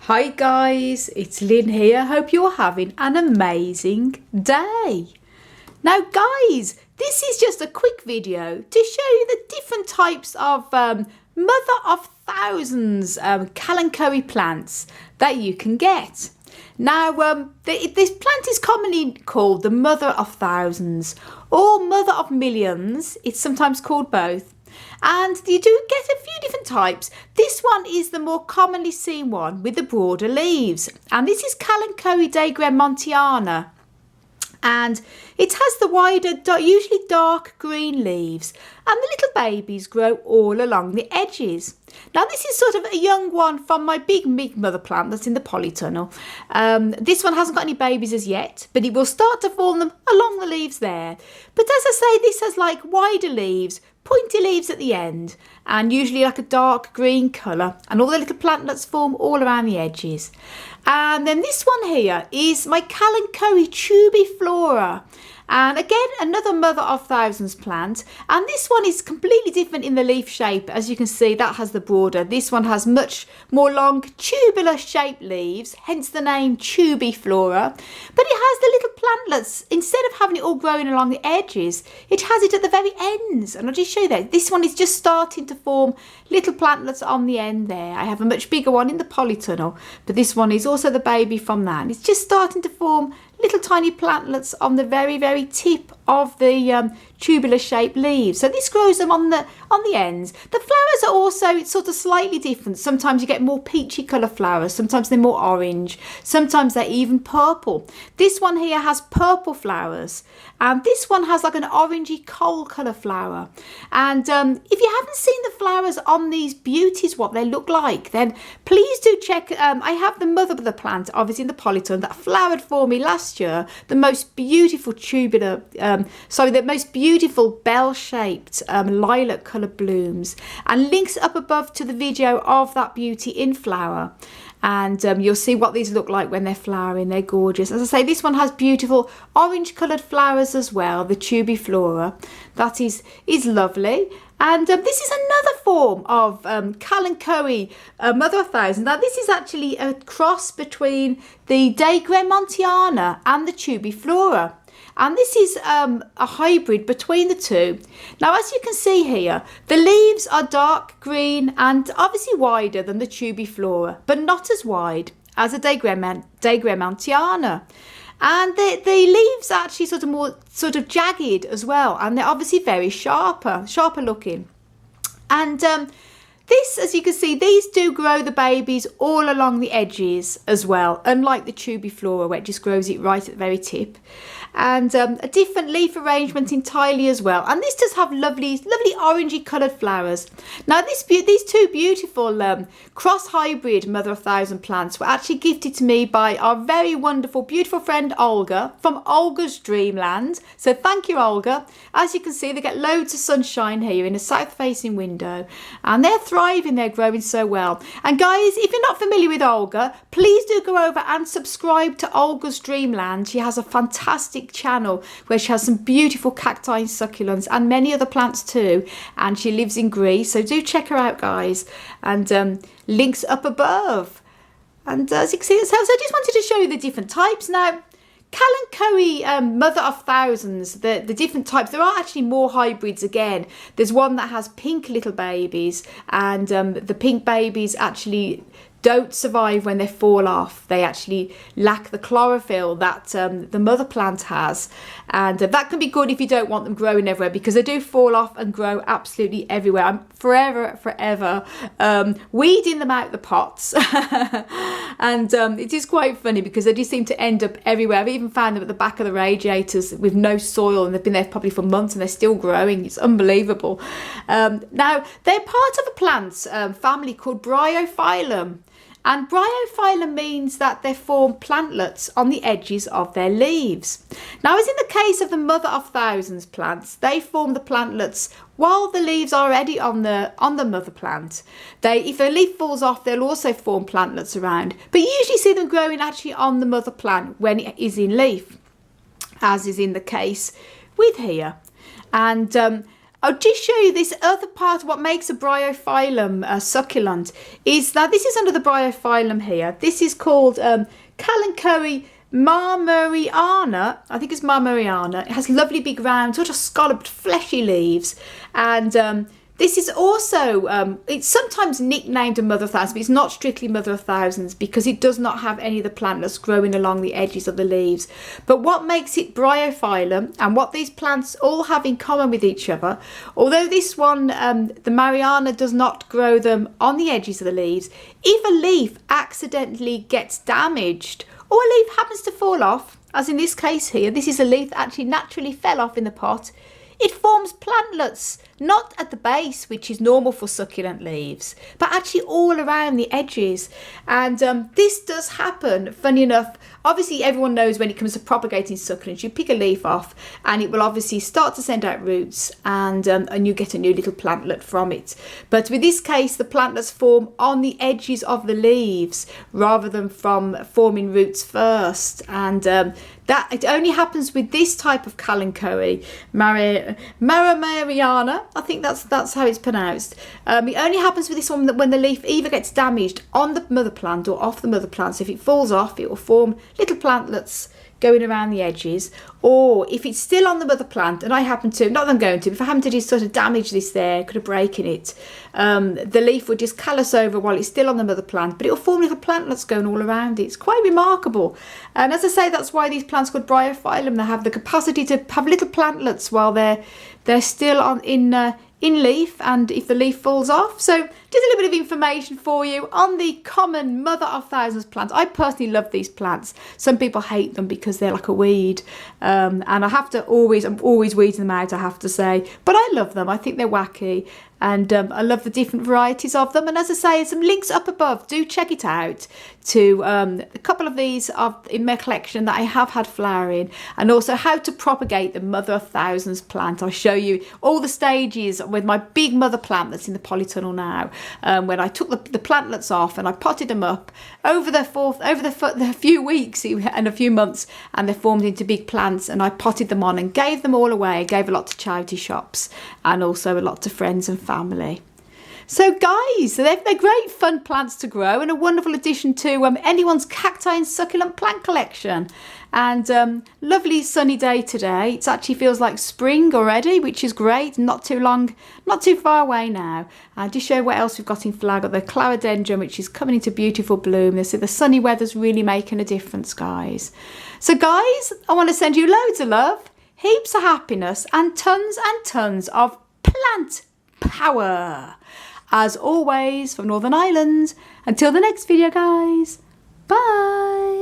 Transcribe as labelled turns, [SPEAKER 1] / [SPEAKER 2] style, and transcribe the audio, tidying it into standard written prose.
[SPEAKER 1] Hi guys, it's Lynn here. Hope you're having an amazing day. Now guys, this is just a quick video to show you the different types of mother of thousands kalanchoe plants that you can get. Now this plant is commonly called the mother of thousands or mother of millions. It's sometimes called both. And you do get a few different types. This one is the more commonly seen one with the broader leaves. And this is Kalanchoe degremontiana. And it has the wider, usually dark green leaves. And the little babies grow all along the edges. Now this is sort of a young one from my big mother plant that's in the polytunnel. This one hasn't got any babies as yet, but it will start to form them along the leaves there. But as I say, this has like wider leaves, pointy leaves at the end, and usually like a dark green colour, and all the little plantlets form all around the edges. And then this one here is my Kalanchoe tubiflora, and again another mother of thousands plant, and this one is completely different in the leaf shape. As you can see, that has the broader. This one has much more long tubular shaped leaves, hence the name tubiflora, but it has the little plantlets. Instead of having it all growing along the edges, it has it at the very ends, and I'll just show you that. This one is just starting to form little plantlets on the end there. I have a much bigger one in the polytunnel, but this one is also the baby from that, and it's just starting to form little tiny plantlets on the very tip of the tubular shaped leaves. So this grows them on the ends. The flowers are also sort of slightly different. Sometimes you get more peachy colour flowers, sometimes they're more orange, sometimes they're even purple. This one here has purple flowers, and this one has like an orangey coal colour flower. And if you haven't seen the flowers on these beauties, what they look like, then please do check. I have the mother of the plant obviously in the polytunnel that flowered for me last year, the most beautiful the most beautiful bell-shaped lilac coloured blooms, and links up above to the video of that beauty in flower. And you'll see what these look like when they're flowering. They're gorgeous. As I say, this one has beautiful orange coloured flowers as well, the tubiflora. That is lovely. And this is another form of Kalanchoe mother of thousands. Now this is actually a cross between the degremontiana and the tubiflora. And this is a hybrid between the two. Now, as you can see here, the leaves are dark green and obviously wider than the tubiflora, but not as wide as a degremontiana. And the leaves are actually more jagged as well, and they're obviously very sharper looking. And this, as you can see, these do grow the babies all along the edges as well, unlike the tubiflora, where it just grows it right at the very tip. And a different leaf arrangement entirely as well. And this does have lovely orangey coloured flowers. Now these two beautiful cross hybrid mother of thousand plants were actually gifted to me by our very wonderful, beautiful friend Olga from Olga's Dreamland. So thank you, Olga. As you can see, they get loads of sunshine here in a south facing window, and they're thriving, they're growing so well. And guys, if you're not familiar with Olga, please do go over and subscribe to Olga's Dreamland. She has a fantastic channel where she has some beautiful cacti and succulents and many other plants too, and she lives in Greece, so do check her out, guys, and links up above. And as you can see, so I just wanted to show you the different types. Now Kalanchoe mother of thousands, the different types, there are actually more hybrids again. There's one that has pink little babies, and the pink babies actually don't survive when they fall off. They actually lack the chlorophyll that the mother plant has, and that can be good if you don't want them growing everywhere, because they do fall off and grow absolutely everywhere. I'm forever weeding them out the pots and it is quite funny because they do seem to end up everywhere. I've even found them at the back of the radiators with no soil, and they've been there probably for months and they're still growing. It's unbelievable. Now they're part of a plant family called Bryophyllum. And bryophyllum means that they form plantlets on the edges of their leaves. Now, as in the case of the mother of thousands plants, they form the plantlets while the leaves are already on the mother plant. If a leaf falls off, they'll also form plantlets around. But you usually see them growing actually on the mother plant when it is in leaf, as is in the case with here. And I'll just show you this other part. What makes a bryophyllum succulent is that this is under the bryophyllum here. This is called Kalanchoe marmoriana. I think it's marmoriana. It has lovely big round, sort of scalloped, fleshy leaves, and this is also, it's sometimes nicknamed a mother of thousands, but it's not strictly mother of thousands because it does not have any of the plantlets growing along the edges of the leaves. But what makes it bryophyllum, and what these plants all have in common with each other, although this one, the Mariana, does not grow them on the edges of the leaves, if a leaf accidentally gets damaged or a leaf happens to fall off, as in this case here, this is a leaf that actually naturally fell off in the pot, it forms plantlets, not at the base, which is normal for succulent leaves, but actually all around the edges. And this does happen, funny enough. Obviously, everyone knows when it comes to propagating succulents, you pick a leaf off and it will obviously start to send out roots, and you get a new little plantlet from it. But with this case, the plantlets form on the edges of the leaves rather than from forming roots first. And that it only happens with this type of Kalanchoe marmoriana. I think that's how it's pronounced. It only happens with this one when the leaf either gets damaged on the mother plant or off the mother plant. So if it falls off, it will form little plantlets going around the edges, or if it's still on the mother plant, and I happen to, not that I'm going to, if I happen to just sort of damage this there, could have breaking it, the leaf would just callus over while it's still on the mother plant, but it will form little plantlets going all around it. It's quite remarkable. And as I say, that's why these plants are called bryophyllum. They have the capacity to have little plantlets while they're still on in leaf, and if the leaf falls off. So just a little bit of information for you on the common mother of thousands plants. I personally love these plants. Some people hate them because they're like a weed, and I'm always weeding them out, I have to say, but I love them. I think they're wacky, and I love the different varieties of them. And as I say, some links up above, do check it out, to a couple of these in my collection that I have had flowering, and also how to propagate the mother of thousands plant. I'll show you all the stages with my big mother plant that's in the polytunnel now, when I took the plantlets off and I potted them up over the few weeks and a few months, and they formed into big plants, and I potted them on and gave them all away. I gave a lot to charity shops and also a lot to friends and family. So guys, they're great fun plants to grow and a wonderful addition to anyone's cacti and succulent plant collection. And lovely sunny day today. It actually feels like spring already, which is great. Not too far away now. Just show what else we've got in flower. Got the clorodendron, which is coming into beautiful bloom. So the sunny weather's really making a difference, guys. So guys, I want to send you loads of love, heaps of happiness, and tons of plant power. As always, from Northern Ireland. Until the next video, guys. Bye.